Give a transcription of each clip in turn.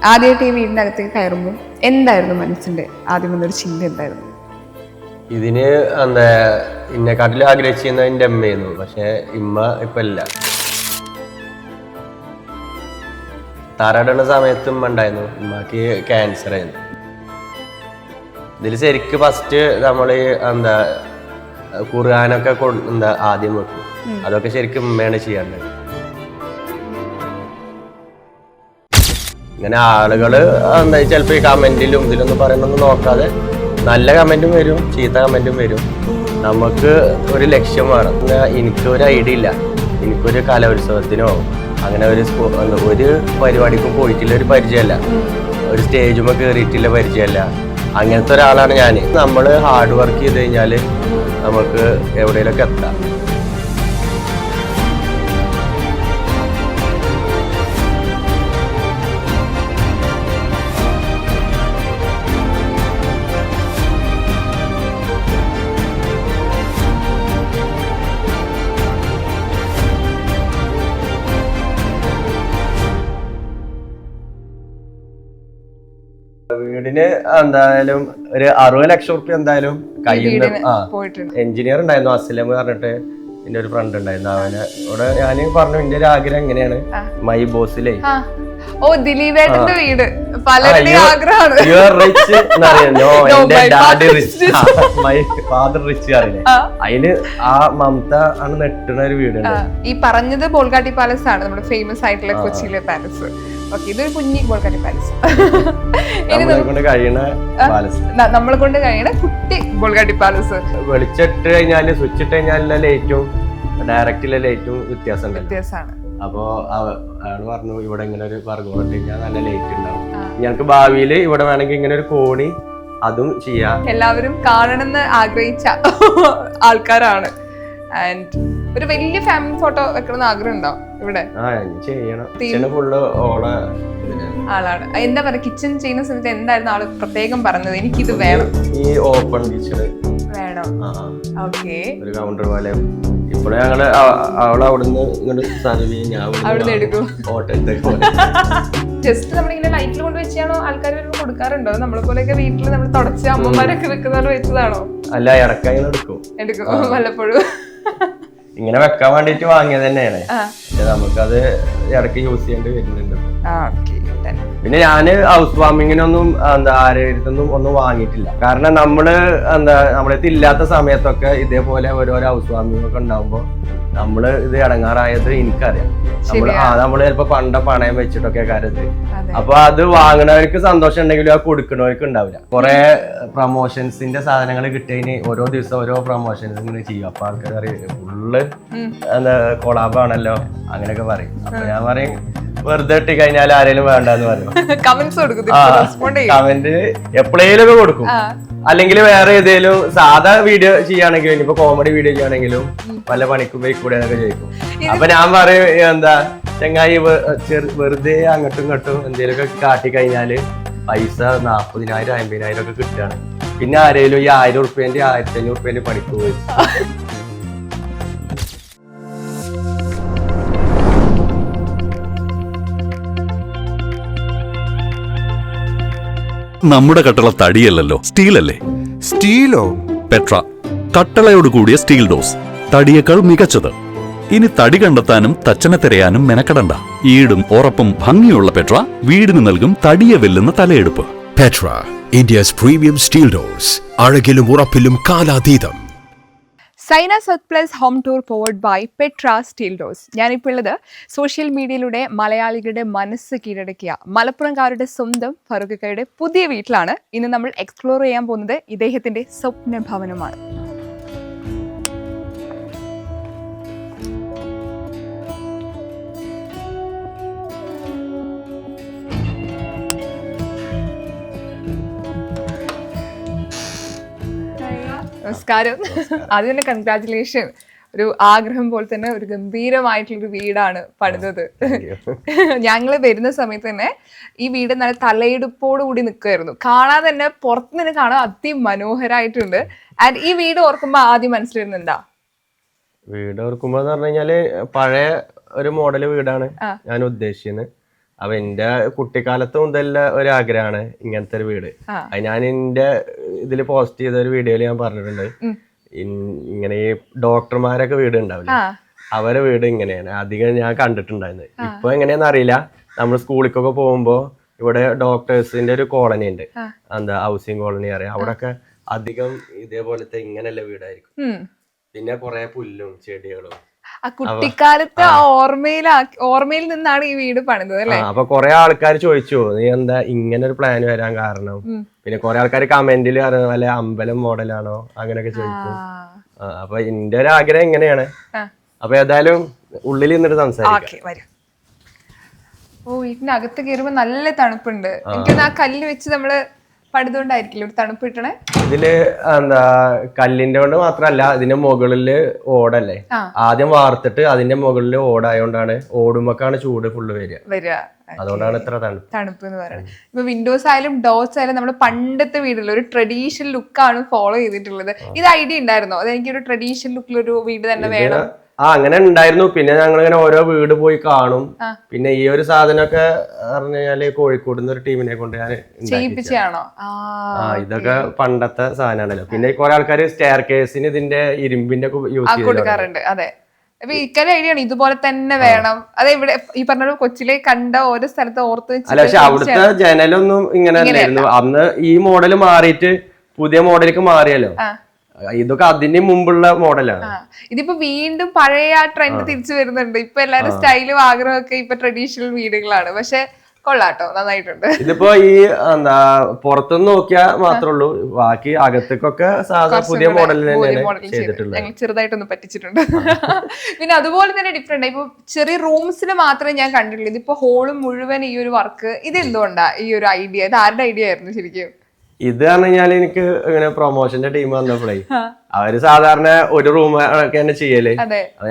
ആദ്യമായിട്ട് ഈ വീടിന്റെ അകത്തേക്ക് കയറുമ്പോൾ എന്തായിരുന്നു മനസ്സിന്റെ ആദ്യം വന്നൊരു ചിന്ത എന്തായിരുന്നു? ഇതിന് എന്താ ഇന്നെക്കാട്ടിൽ ആഗ്രഹിച്ചിരുന്ന എൻ്റെ അമ്മയായിരുന്നു. പക്ഷെ ഇമ്മ ഇപ്പൊ ഇല്ല. താറാടുന്ന സമയത്തും ഉമ്മ ഉണ്ടായിരുന്നു. ഉമ്മക്ക് ക്യാൻസർ ആയിരുന്നു. ഇതിൽ ശരിക്ക് ഫസ്റ്റ് നമ്മൾ എന്താ ഖുർആനൊക്കെ എന്താ ആദ്യം വെക്കും. അതൊക്കെ ശരിക്കും ഉമ്മയാണ് ചെയ്യാണ്ടത്. ഇങ്ങനെ ആളുകള് എന്താ ചിലപ്പോ ഈ കമന്റിലും ഇതിലൊന്നും പറയണമെന്ന് നോക്കാതെ നല്ല കമന്റും വരും, ചീത്ത കമന്റും വരും. നമുക്ക് ഒരു ലക്ഷ്യം വേണം. എനിക്കൊരു ഐഡിയ ഇല്ല, എനിക്കൊരു കലോത്സവത്തിനോ അങ്ങനെ ഒരു പരിപാടിക്കും പോയിട്ടില്ല, ഒരു പരിചയമല്ല, ഒരു സ്റ്റേജുമേ കയറിയിട്ടില്ല, പരിചയമല്ല. അങ്ങനത്തെ ഒരാളാണ് ഞാൻ. നമ്മൾ ഹാർഡ് വർക്ക് ചെയ്ത് കഴിഞ്ഞാൽ നമുക്ക് എവിടെയെങ്കിലൊക്കെ എത്താം. വീടിന് എന്തായാലും ഒരു 60 ലക്ഷം റുപ്യ എന്തായാലും കയ്യിൽ എഞ്ചിനീയർ ഉണ്ടായിരുന്നു, അസ്ലം പറഞ്ഞിട്ട് എന്റെ ഒരു ഫ്രണ്ട് ഉണ്ടായിരുന്നു. അവന് ഇവിടെ ഞാൻ പറഞ്ഞു എന്റെ ഒരു ആഗ്രഹം എങ്ങനെയാണ് മൈ ബോസിലെ ദിലീപേട്ടന്റെ വീട് പലരുടെ ആഗ്രഹമാണ്. മൈ ഫാദർ റിച്ച് അറിയില്ലേ, അതില് ആ മമത ആണ് നെട്ടുന്ന ഒരു വീടുണ്ട്. ഈ പറഞ്ഞത് ബോൾഗാട്ടി പാലസ് ആണ്, നമ്മുടെ ഫേമസ് ആയിട്ടുള്ള കൊച്ചിയിലെ പാലസ്. ഇതൊരു കുഞ്ഞി ബോൾഗാട്ടി പാലസ്, നമ്മളെ കൊണ്ട് കഴിയണ കുട്ടി ബോൾഗാട്ടി പാലസ്. വെളിച്ചിട്ട് കഴിഞ്ഞാല് സ്വിച്ച് ഇട്ട് കഴിഞ്ഞാൽ ലൈറ്റും ഡയറക്റ്റിലെ ലൈറ്റും വ്യത്യാസമാണ്. അപ്പൊ അയാൾ പറഞ്ഞു ഇവിടെ ഇങ്ങനെ ഒരു വർഗം ഇട്ട് കഴിഞ്ഞാൽ നല്ല ലൈറ്റ് ഉണ്ടാവും. ഞങ്ങൾക്ക് ഭാവിയിൽ ഇവിടെ വേണമെങ്കിൽ ഇങ്ങനെ ഒരു കോണി അതും ചെയ്യാം. എല്ലാവരും കാണണമെന്ന് ആഗ്രഹിച്ച ആൾക്കാരാണ്. ആൻഡ് ഒരു വലിയ ഫാമിലി ഫോട്ടോ വെക്കണമെന്ന് ആഗ്രഹം ഉണ്ടാവും ഇവിടെ. ചെയ്യണം. ഫുള്ള് ആളാണ്. എന്താ പറയാ, കിച്ചൺ ചെയ്യുന്ന സമയത്ത് എന്തായിരുന്നു ആള് പ്രത്യേകം പറഞ്ഞത്, എനിക്കിത് വേണം, ഈ ഓപ്പൺ കിച്ചൺ വേണം? ഓക്കെ, ഒരു കൗണ്ടർ പോലെ. ഇപ്പോഴും ഞങ്ങള് അവിടുന്ന് ഇങ്ങോട്ട് സർവ് ചെയ്യും, ഞാൻ എടുക്കും. ജസ്റ്റ് നമ്മളിങ്ങനെ ലൈറ്റിൽ കൊണ്ട് വെച്ചാണോ ആൾക്കാർ വരുമ്പോൾ കൊടുക്കാറുണ്ടോ? നമ്മളെ പോലെയൊക്കെ വീട്ടിൽ നമ്മൾ തുടച്ച അമ്മമാരൊക്കെ വെക്കുന്നവർ വെച്ചതാണോ? അല്ല, ഇടയ്ക്ക് എടുക്കും വല്ലപ്പോഴും. ഇങ്ങനെ വെക്കാൻ വേണ്ടിട്ട് വാങ്ങിയത് തന്നെയാണ്. നമുക്കത് ഇടയ്ക്ക് യൂസ് ചെയ്യേണ്ടി വരുന്നുണ്ട്. പിന്നെ ഞാന് ഹൗസ് വാമിങ്ങിനൊന്നും ആരെടുത്തൊന്നും ഒന്നും വാങ്ങിയിട്ടില്ല. കാരണം നമ്മള് നമ്മളടുത്ത് ഇല്ലാത്ത സമയത്തൊക്കെ ഇതേപോലെ ഓരോരോ ഹൗസ് വാമിങ് ഒക്കെ ഉണ്ടാവുമ്പോ നമ്മള് ഇത് ഇടങ്ങാറായത് എനിക്കറിയാം. നമ്മള് ചിലപ്പോ പണയം വെച്ചിട്ടൊക്കെ കാര്യത്. അപ്പൊ അത് വാങ്ങണവർക്ക് സന്തോഷം ഉണ്ടെങ്കിലും അത് കൊടുക്കണവർക്ക് ഉണ്ടാവില്ല. കുറെ പ്രൊമോഷൻസിന്റെ സാധനങ്ങൾ കിട്ടിയതിന് ഓരോ ദിവസം ഓരോ പ്രൊമോഷൻസ് ഇങ്ങനെ ചെയ്യും. അപ്പൊ ആൾക്കാർ പറയും ഫുള്ള് കൊളാബാണല്ലോ അങ്ങനെയൊക്കെ പറയും. അപ്പൊ ഞാൻ പറയും വെറുതെ ഇട്ട് കഴിഞ്ഞാൽ ആരെങ്കിലും വേണ്ടെന്ന് പറയും. കമന്റ് എപ്പോഴേലും ഒക്കെ കൊടുക്കും. അല്ലെങ്കിൽ വേറെ ഏതെങ്കിലും സാധാ വീഡിയോ ചെയ്യുകയാണെങ്കിലും ഇനിയിപ്പോ കോമഡി വീഡിയോ ചെയ്യുകയാണെങ്കിലും പല പണിക്കും പോയി കൂടെ എന്നൊക്കെ ചോദിക്കും. അപ്പൊ ഞാൻ പറയും എന്താ ചങ്ങായി വെറുതെ അങ്ങോട്ടും ഇങ്ങോട്ടും എന്തെങ്കിലുമൊക്കെ കാട്ടി കഴിഞ്ഞാല് പൈസ 40,000 50,000 ഒക്കെ കിട്ടുകയാണ്. പിന്നെ ആരെങ്കിലും ഈ 1000 റുപ്യന്റെ 1500 റുപ്യന്റെ പണിക്ക് പോയി. നമ്മുടെ കട്ടള തടിയല്ലല്ലോ, സ്റ്റീലല്ലേ? സ്റ്റീലോ? പെട്ര കട്ടളയോട് കൂടിയ സ്റ്റീൽ ഡോസ്, തടിയേക്കാൾ മികച്ചത്. ഇനി തടി കണ്ടെത്താനും തച്ചനെ തിരയാനും മെനക്കെടണ്ട. ഈടും ഉറപ്പും ഭംഗിയുള്ള പെട്ര വീടിന് നൽകും തടിയെ വെല്ലുന്ന തലയെടുപ്പ്. Petra, India's premium steel doors, അഴകിലും ഉറപ്പിലും കാലാതീതം. Saina south plus home tour powered by Petra steel doors. ഞാനിപ്പോൾ ഉള്ളത് സോഷ്യൽ മീഡിയയിലൂടെ മലയാളികളുടെ മനസ്സ് കീഴടക്കിയ മലപ്പുറംകാരുടെ സ്വന്തം ഫറൂഖയുടെ പുതിയ വീട്ടിലാണ്. ഇന്ന് നമ്മൾ എക്സ്പ്ലോർ ചെയ്യാൻ പോകുന്നത് ഇദ്ദേഹത്തിന്റെ സ്വപ്ന ഭവനമാണ്. നമസ്കാരം. ആദ്യം തന്നെ കൺഗ്രാറ്റുലേഷൻ. ഒരു ആഗ്രഹം പോലെ തന്നെ ഒരു ഗംഭീരമായിട്ടുള്ളൊരു വീടാണ് പണിതത്. ഞങ്ങൾ വരുന്ന സമയത്ത് തന്നെ ഈ വീട് നല്ല തലയെടുപ്പോട് കൂടി നിൽക്കുമായിരുന്നു. കാണാൻ തന്നെ പുറത്ത് നിന്ന് കാണാൻ അതിമനോഹരമായിട്ടുണ്ട്. ആൻഡ് ഈ വീട് ഓർക്കുമ്പോ ആദ്യം മനസ്സിലിരുന്ന എന്താ? വീട് ഓർക്കുമ്പോ പറഞ്ഞു കഴിഞ്ഞാല് പഴയ ഒരു മോഡല് വീടാണ് ഞാൻ ഉദ്ദേശിക്കുന്നത്. അപ്പൊ എന്റെ കുട്ടിക്കാലത്ത് മുതലുള്ള ഒരു ആഗ്രഹമാണ് ഇങ്ങനത്തെ ഒരു വീട്. അത് ഞാൻ എന്റെ ഇതില് പോസ്റ്റ് ചെയ്ത ഒരു വീഡിയോയിൽ ഞാൻ പറഞ്ഞിട്ടുണ്ട്. ഇങ്ങനെ ഈ ഡോക്ടർമാരൊക്കെ വീട് ഉണ്ടാവില്ല, അവരെ വീട് ഇങ്ങനെയാണ് അധികം ഞാൻ കണ്ടിട്ടുണ്ടായിരുന്നത്. ഇപ്പൊ എങ്ങനെയാന്ന് അറിയില്ല. നമ്മൾ സ്കൂളിലേക്കൊക്കെ പോകുമ്പോ ഇവിടെ ഡോക്ടേഴ്സിന്റെ ഒരു കോളനി ഉണ്ട്, എന്താ ഹൗസിംഗ് കോളനി അറിയാം. അവിടെയൊക്കെ അധികം ഇതേപോലത്തെ ഇങ്ങനെയുള്ള വീടായിരിക്കും. പിന്നെ കുറെ പുല്ലും ചെടികളും. ആ കുട്ടിക്കാലത്ത് ആ ഓർമ്മയിൽ നിന്നാണ് ഈ വീട് പണിതത് അല്ലേ? അപ്പൊ കുറെ ആൾക്കാർ ചോദിച്ചു നീ എന്താ ഇങ്ങനെ ഒരു പ്ലാൻ വരാൻ കാരണം. പിന്നെ കുറെ ആൾക്കാർ കമന്റിൽ പറഞ്ഞു വല്ല അമ്പലം മോഡലാണോ അങ്ങനെയൊക്കെ ചോദിച്ചു. അപ്പൊ എന്റെ ഒരു ആഗ്രഹം ഇങ്ങനെയാണ്. അപ്പൊ ഏതായാലും ഉള്ളിൽ നിന്നിട്ട് സംസാരിക്കാം. ഓ, വീട്ടിനകത്ത് കയറുമ്പോ നല്ല തണുപ്പുണ്ട്. എനിക്കൊന്ന് ആ കല്ല് വെച്ച് നമ്മള് പണിതുകൊണ്ടായിരിക്കില്ല ഒരു തണുപ്പ് കിട്ടണേ. ഇതില് എന്താ കല്ലിന്റെ കൊണ്ട് മാത്രല്ല, ഇതിന്റെ മുകളില് ഓടല്ലേ, ആദ്യം വാർത്തിട്ട് അതിന്റെ മുകളില് ഓടായോണ്ടാണ്, ഓടുമ്പക്കാണ് ചൂട് ഫുള്ള് വരിക. അതുകൊണ്ടാണ് ഇത്ര തണുപ്പ് എന്ന് പറയുന്നത്. ഇപ്പൊ വിൻഡോസ് ആയാലും ഡോർസ് ആയാലും നമ്മുടെ പണ്ടത്തെ വീടുള്ള ഒരു ട്രഡീഷണൽ ലുക്കാണ് ഫോളോ ചെയ്തിട്ടുള്ളത്. ഇത് ഐഡിയ ഉണ്ടായിരുന്നോ? അതെനിക്ക് ഒരു ട്രഡീഷണൽ ലുക്കിലൊരു വീട് തന്നെ വേണം. അങ്ങനെ ഉണ്ടായിരുന്നു. പിന്നെ ഞങ്ങൾ ഇങ്ങനെ ഓരോ വീട് പോയി കാണും. പിന്നെ ഈ ഒരു സാധനമൊക്കെ പറഞ്ഞു കഴിഞ്ഞാല് കോഴിക്കോട് ഒരു ടീമിനെ കൊണ്ട് ഞാൻ ചെയ്യിപ്പിച്ചാണോ? ഇതൊക്കെ പണ്ടത്തെ സാധനമാണല്ലോ. പിന്നെ കുറെ ആൾക്കാർ സ്റ്റെയർ കേസിന് ഇതിന്റെ ഇരുമ്പിന്റെ യൂസ് കൊടുക്കാറുണ്ട്. അതെ, അപ്പൊ ഇക്കാര്യം ഐഡിയ ആണ് ഇതുപോലെ തന്നെ വേണം. അതെ, ഇവിടെ ഈ പറഞ്ഞ കൊച്ചിലെ കണ്ട ഓരോ സ്ഥലത്ത് ഓർത്ത് വെച്ച്. അല്ല, പക്ഷെ അവിടുത്തെ ജനലൊന്നും ഇങ്ങനെ അല്ലായിരുന്നു. അന്ന് ഈ മോഡൽ മാറിയിട്ട് പുതിയ മോഡലിലേക്ക് മാറിയല്ലോ. ഇതൊക്കെ അതിന് മുമ്പുള്ള മോഡലാണ്. ഇതിപ്പോ വീണ്ടും പഴയ ആ ട്രെൻഡ് തിരിച്ചു വരുന്നുണ്ട്. ഇപ്പൊ എല്ലാരും സ്റ്റൈലും ആഗ്രഹമൊക്കെ ഇപ്പൊ ട്രഡീഷണൽ വീടുകളാണ്. പക്ഷെ കൊള്ളാട്ടോ, നന്നായിട്ടുണ്ട്. ഇതിപ്പോ ഈ എന്താ പുറത്തുനിന്ന് നോക്കിയാൽ മാത്രമേ ഉള്ളൂ, ബാക്കി അകത്തേക്കൊക്കെ പുതിയ മോഡൽ ചെയ്തിട്ടുള്ളത്. ഞങ്ങൾ ചെറുതായിട്ടൊന്ന് പറ്റിച്ചിട്ടുണ്ട്. പിന്നെ അതുപോലെ തന്നെ ഡിഫറെന്റ്. ഇപ്പൊ ചെറിയ റൂംസിന് മാത്രമേ ഞാൻ കണ്ടിട്ടുള്ളൂ. ഇതിപ്പോ ഹോള് മുഴുവൻ ഈ ഒരു വർക്ക്. ഇത് എന്തുകൊണ്ടാ ഈ ഒരു ഐഡിയ? ഇത് ആരുടെ ഐഡിയ ആയിരുന്നു ശരിക്കും? ഇത് പറഞ്ഞു കഴിഞ്ഞാൽ എനിക്ക് ഇങ്ങനെ പ്രൊമോഷന്റെ ടീം വന്നപ്പോഴേ അവര് സാധാരണ ഒരു റൂം ഒക്കെ തന്നെ ചെയ്യല്.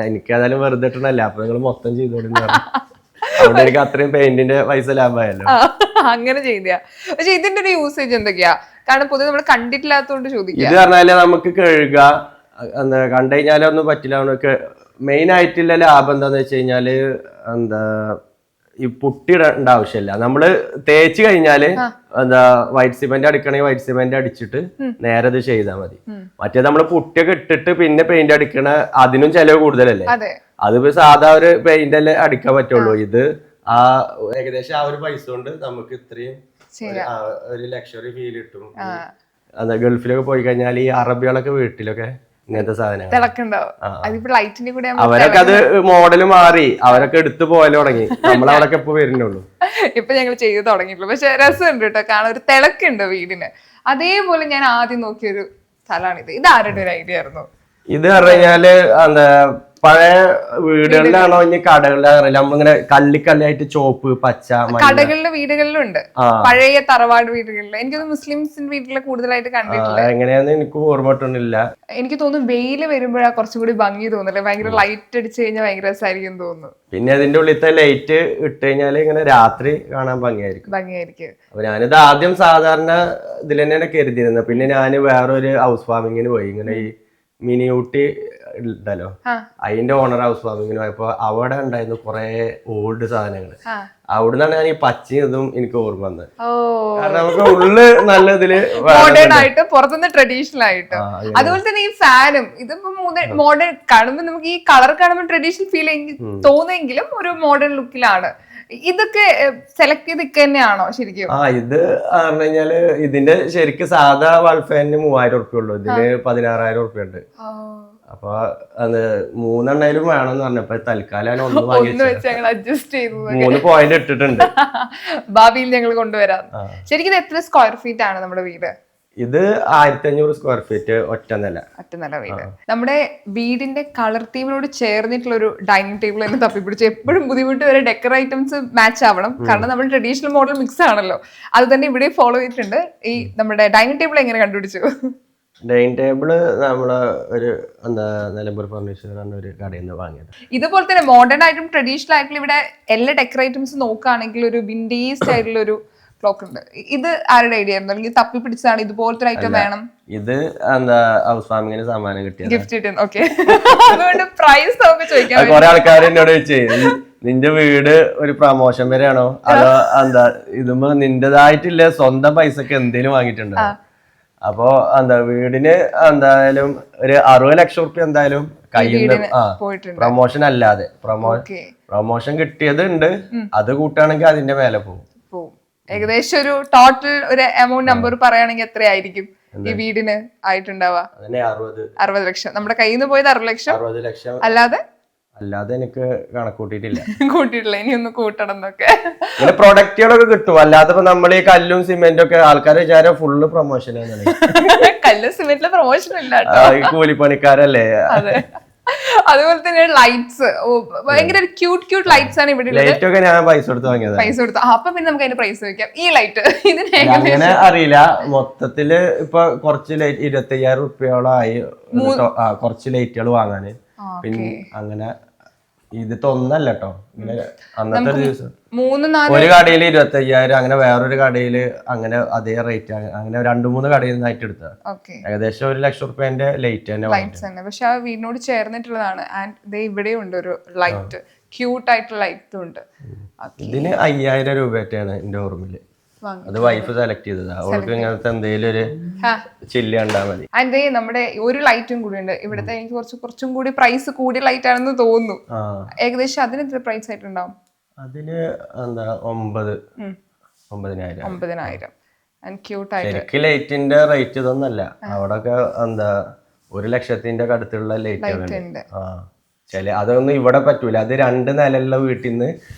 എനിക്ക് ഏതായാലും വെറുതെ ഇട്ടണല്ല, അപ്പൊ നിങ്ങൾ മൊത്തം ചെയ്തോളിന്ന് പറഞ്ഞു. അതുകൊണ്ട് എനിക്ക് അത്രയും പെയിന്റിന്റെ പൈസ ലാഭമായല്ലോ. അങ്ങനെ ചെയ്ത. പക്ഷെ ഇതിന്റെ ഒരു യൂസേജ് എന്തൊക്കെയാ? കാരണം പൊതുവെ നമ്മൾ കണ്ടിട്ടില്ലാത്തോണ്ട് ചോദിക്കാം. ഇത് പറഞ്ഞാല് നമുക്ക് കഴുകുക, എന്താ കണ്ടു കഴിഞ്ഞാലൊന്നും പറ്റില്ല. മെയിൻ ആയിട്ടുള്ള ലാഭം എന്താന്ന് വെച്ച് കഴിഞ്ഞാല് എന്താ ഈ പുട്ടിടേണ്ട ആവശ്യമില്ല. നമ്മള് തേച്ച് കഴിഞ്ഞാല് എന്താ വൈറ്റ് സിമെന്റ് അടിക്കണമെങ്കിൽ വൈറ്റ് സിമെന്റ് അടിച്ചിട്ട് നേരെ ഇത് ചെയ്താൽ മതി. മറ്റേത് നമ്മള് പുട്ടിയൊക്കെ ഇട്ടിട്ട് പിന്നെ പെയിന്റ് അടിക്കണ അതിനും ചെലവ് കൂടുതലല്ലേ. അതിപ്പോ സാധാ ഒരു പെയിന്റ് അല്ലേ അടിക്കാൻ പറ്റുള്ളൂ. ഇത് ഏകദേശം ആ ഒരു പൈസ കൊണ്ട് നമുക്ക് ഇത്രയും ഒരു ലക്ഷറി ഫീൽ കിട്ടും. അതാ ഗൾഫിലൊക്കെ പോയി കഴിഞ്ഞാൽ ഈ അറബികളൊക്കെ വീട്ടിലൊക്കെ ഇങ്ങനത്തെ സാധനങ്ങൾ അവരൊക്കെ അത് മോഡല് മാറി അവരൊക്കെ എടുത്തു പോയാലും തുടങ്ങി. നമ്മളവിടൊക്കെ ഇപ്പൊ വരുന്നുള്ളൂ. ഇപ്പൊ ഞങ്ങൾ ചെയ്ത് തുടങ്ങിയിട്ടുള്ളൂ. പക്ഷെ രസമുണ്ട് കേട്ടോ, കാണാൻ ഒരു തിളക്കുണ്ട് വീടിന്. അതേപോലെ ഞാൻ ആദ്യം നോക്കിയൊരു സ്ഥലമാണിത്. ഇത് ആരുടെ ഒരു ഐഡിയ ആയിരുന്നു? ഇത് പറഞ്ഞു കഴിഞ്ഞാല് എന്താ പഴയ വീടുകളിലാണോ ഇനി കടകളിലാണോ അറിയില്ല. നമ്മളിങ്ങനെ കല്ലിക്കല്ലായിട്ട് ചോപ്പ് പച്ച കടകളിലും വീടുകളിലും ഉണ്ട്. പഴയ തറവാട് വീടുകളിൽ എനിക്കൊന്ന് മുസ്ലിംസിന്റെ വീട്ടില് കൂടുതലായിട്ട് കണ്ടിട്ടില്ല. എങ്ങനെയാന്ന് എനിക്ക് ഓർമ്മട്ടൊന്നുമില്ല. എനിക്ക് തോന്നുന്നു വെയില് വരുമ്പോഴാ കുറച്ചും കൂടി ഭംഗി തോന്നുന്നില്ല. ഭയങ്കര ലൈറ്റ് അടിച്ചു കഴിഞ്ഞാൽ ഭയങ്കര രസമായിരിക്കും തോന്നുന്നു. പിന്നെ അതിന്റെ ഉള്ളിലത്തെ ലൈറ്റ് ഇട്ട് കഴിഞ്ഞാല് ഇങ്ങനെ രാത്രി കാണാൻ ഭംഗിയായിരിക്കും. അപ്പൊ ഞാനിത് ആദ്യം സാധാരണ ഇതിൽ തന്നെയാണ് കരുതിയിരുന്നത്. പിന്നെ ഞാന് വേറൊരു ഹൗസ് വാമിങ്ങിന് പോയി. ഇങ്ങനെ ഈ മിനി ഊട്ടി ഉണ്ടല്ലോ, അതിന്റെ ഓണർ ഹൗസ് വാമിങ്ങിന് പോയപ്പോ അവിടെ ഉണ്ടായിരുന്നു കുറെ ഓൾഡ് സാധനങ്ങള്. അവിടുന്നാണ് ഞാൻ ഈ പച്ചയും ഇതും എനിക്ക് ഓർമ്മ വന്നത്. കാരണം നമുക്ക് ഉള്ളു നല്ല ഇതില് മോഡേൺ ആയിട്ട് പുറത്തുനിന്ന് ട്രഡീഷണൽ ആയിട്ട്. അതുപോലെ തന്നെ ഈ ഫാനും ഇതിപ്പോ മോഡേൺ കാണുമ്പോ നമുക്ക് ഈ കളർ കാണുമ്പോൾ ട്രഡീഷണൽ ഫീൽ തോന്നുമെങ്കിലും ഒരു മോഡേൺ ലുക്കിലാണ്. ഇതൊക്കെ സെലക്ട് ചെയ്ത് തന്നെയാണോ ശരിക്കും? ഇത് പറഞ്ഞു കഴിഞ്ഞാല് ഇതിന്റെ ശരിക്കും സാധാ വാൾ ഫാനിന് 3000 ഉറുപ്പ്യ ഉള്ളൂ. ഇതിന് 16,000 ഉറുപ്പ്യ ഉണ്ട്. അപ്പൊ അത് 3 എണ്ണയിലും വേണമെന്ന് പറഞ്ഞപ്പോ തൽക്കാലം ഒന്ന് അഡ്ജസ്റ്റ് ചെയ്തു. 3 പോയിന്റ് ഇട്ടിട്ടുണ്ട്. ഭാവിയിൽ ഞങ്ങൾ കൊണ്ടുവരാം. ശരിക്കും ഇത് എത്ര സ്ക്വയർ ഫീറ്റ് ആണ് നമ്മുടെ വീട്? ഇത് 1500 സ്ക്വയർ ഫീറ്റ് ഒറ്റ നില വീട്. നമ്മുടെ വീടിന്റെ കളർ തീമിനോട് ചേർന്നിട്ടുള്ള ഒരു ഡൈനിങ് ടേബിൾ തന്നെ തപ്പിപ്പിടിച്ച് എപ്പോഴും ബുദ്ധിമുട്ട് വരെ ഡെക്കർ ഐറ്റംസ് മാച്ച് ആവണം. കാരണം നമ്മൾ ട്രഡീഷണൽ മോഡൽ മിക്സ് ആണല്ലോ. അത് തന്നെ ഇവിടെ ഫോളോ ചെയ്തിട്ടുണ്ട്. ഈ നമ്മുടെ ഡൈനിങ് ടേബിൾ എങ്ങനെ കണ്ടുപിടിച്ചു? ഡൈനിങ് ടേബിള് നമ്മള് ഒരു എന്താ നിലമ്പൂർ ഫർണിച്ചർ ഒരു കടയിൽ നിന്ന് വാങ്ങിയത്. ഇതുപോലെ തന്നെ മോഡേൺ ആയിട്ടും ട്രഡീഷണൽ ആയിട്ടും ഇവിടെ എല്ലാ ഡെക്കർ ഐറ്റംസ് നോക്കുകയാണെങ്കിൽ ഒരു വിൻഡേജ് സ്റ്റൈലിലുള്ള ഒരു ക്ലോക്ക് ഉണ്ട്. ഇത് ആരുടെ ഐഡിയ ആയിരുന്നു? അല്ലെങ്കിൽ തപ്പി പിടിച്ചതാണ് ഇതുപോലത്തെ ഐറ്റം വേണം? ഇത് എന്താ ഹൗസ് വാമിങ്ങിന് സമ്മാനം കിട്ടിയത്, ഗിഫ്റ്റ് കിട്ടിയത്. ഓക്കെ, അതുകൊണ്ട് പ്രൈസ് നമുക്ക് ചോദിക്കാം. കുറെ ആൾക്കാർ എന്നോട് ചോദിച്ചേ നിന്റെ വീട് ഒരു പ്രമോഷൻ വരെയാണോ അതോ എന്താ ഇതുമ്പോ നിന്റേതായിട്ടില്ല സ്വന്തം പൈസക്ക് എന്തേലും വാങ്ങിയിട്ടുണ്ടോ? അപ്പൊ എന്താ വീടിന് എന്തായാലും ഒരു 60 ലക്ഷം റുപ്യ എന്തായാലും കയ്യിൽ പ്രമോഷൻ അല്ലാതെ പ്രമോഷൻ കിട്ടിയത് ഉണ്ട്. അത് കൂട്ടുകയാണെങ്കിൽ അതിന്റെ മേലെ പോകും. ഏകദേശം ഒരു ടോട്ടൽ ഒരു എമൗണ്ട് നമ്പർ പറയുകയാണെങ്കിൽ എത്രയായിരിക്കും ഈ വീടിന് ആയിട്ടുണ്ടാവുക? 60 ലക്ഷം. നമ്മുടെ കയ്യിൽ നിന്ന് പോയത് 60 ലക്ഷം. 60 ലക്ഷം അല്ലാതെ എനിക്ക് കണക്കൂട്ടിയിട്ടില്ല. കൂട്ടിയിട്ടില്ല, ഇനി ഒന്ന് കൂട്ടണം എന്നൊക്കെ. ഇങ്ങനെ പ്രൊഡക്റ്റുകളൊക്കെ കിട്ടും. അല്ലാതെ നമ്മൾ ഈ കല്ലും സിമെന്റും ഒക്കെ ആൾക്കാരെ വിചാരം ഫുള്ള് പ്രൊമോഷൻ. കല്ലും സിമെന്റിലെ പ്രൊമോഷൻ ഇല്ല, കൂലിപ്പണിക്കാരല്ലേ. അതെ. അതുപോലെ തന്നെ ലൈറ്റ്സ്, ഭയങ്കര ക്യൂട്ട് ലൈറ്റ്സ് ആണ് ഇവിടെ. ലൈറ്റ് ഒക്കെ ഞാൻ പൈസ കൊടുത്ത് വാങ്ങിയത്. പൈസ കൊടുത്തു. അപ്പൊ പിന്നെ നമുക്ക് അതിന്റെ പ്രൈസ് വെക്കാം. ഈ ലൈറ്റ് അങ്ങനെ അറിയില്ല. മൊത്തത്തില് ഇപ്പൊ കുറച്ച് ലൈറ്റ് 25,000 റുപ്യോളം ആയി കുറച്ച് ലൈറ്റുകൾ വാങ്ങാന്. പിന്നെ അങ്ങനെ ഇതിത്തെ ഒന്നല്ല കേട്ടോ. ഇങ്ങനെ അന്നത്തെ ഒരു ദിവസം ഒരു കടയിൽ 25,000, അങ്ങനെ വേറൊരു കടയില് അങ്ങനെ അതേ റേറ്റ്, അങ്ങനെ 2-3 കടയിൽ നിന്നായിട്ട് എടുത്ത ഏകദേശം 1 ലക്ഷം റുപ്യന്റെ ലൈറ്റ് തന്നെ. പക്ഷെ ആ വീടിനോട് ചേർന്നിട്ടുള്ളതാണ്. ആൻഡ് ഇവിടെ ഉണ്ട് ഒരു ലൈറ്റ്, ക്യൂട്ട് ആയിട്ടുള്ള ലൈറ്റും ഉണ്ട്. ഇതിന് 5,000 രൂപയാണ് എന്റെ ഓർമ്മയില്. അത് വൈഫ് സെലക്ട് ചെയ്തതാ. അവൾക്ക് ഇങ്ങനത്തെ എന്തെങ്കിലും ഒരു ചില്ല് കണ്ടാ മതി. അതേ നമ്മുടെ ഒരു ലൈറ്റും കൂടി ഉണ്ട് ഇവിടുത്തെ. എനിക്ക് കുറച്ചും കൂടി പ്രൈസ് കൂടിയ ലൈറ്റ് ആണെന്ന് തോന്നുന്നു. ഏകദേശം അതിന് എത്ര പ്രൈസ് ആയിട്ടുണ്ടാവും? അതിന് എന്താ 9,000. ശരിക്കും ലൈറ്റിന്റെ റേറ്റ് ഇതൊന്നല്ല. അവിടൊക്കെ എന്താ 1 ലക്ഷത്തിന്റെ അടുത്തുള്ള ലൈറ്റ് ഉണ്ട്. അതൊന്നും ഇവിടെ പറ്റൂല. അത് 2 നിലയുള്ള വീട്ടിൽ നിന്ന്